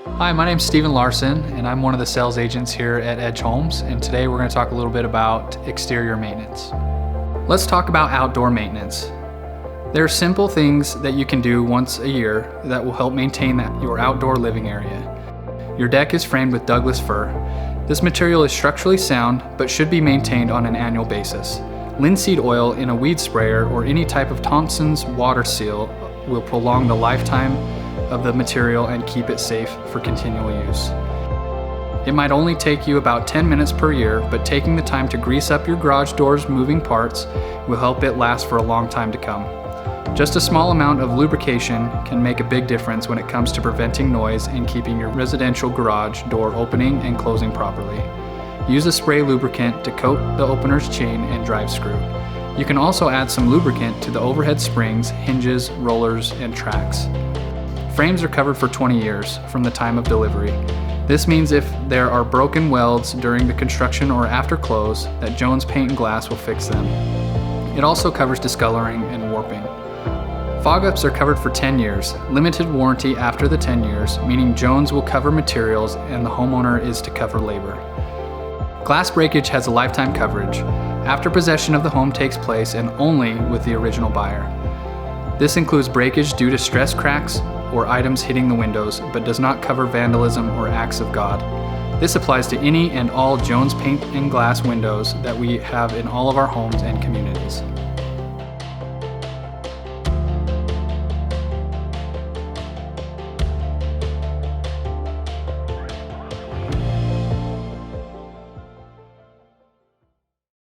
Hi, my name's Steven Larson, and I'm one of the sales agents here at EDGEhomes, and today we're going to talk a little bit about exterior maintenance. Let's talk about outdoor maintenance. There are simple things that you can do once a year that will help maintain your outdoor living area. Your deck is framed with Douglas fir. This material is structurally sound, but should be maintained on an annual basis. Linseed oil in a weed sprayer or any type of Thompson's water seal will prolong the lifetime of the material and keep it safe for continual use. It might only take you about 10 minutes per year, but taking the time to grease up your garage doors moving parts will help it last for a long time to come. Just a small amount of lubrication can make a big difference when it comes to preventing noise and keeping your residential garage door opening and closing properly. Use a spray lubricant to coat the opener's chain and drive screw. You can also add some lubricant to the overhead springs, hinges, rollers, and tracks. Frames are covered for 20 years from the time of delivery. This means if there are broken welds during the construction or after close, that Jones Paint and Glass will fix them. It also covers discoloring and warping. Fog-ups are covered for 10 years, limited warranty after the 10 years, meaning Jones will cover materials and the homeowner is to cover labor. Glass breakage has a lifetime coverage, after possession of the home takes place and only with the original buyer. This includes breakage due to stress cracks or items hitting the windows, but does not cover vandalism or acts of God. This applies to any and all Jones Paint and Glass windows that we have in all of our homes and communities.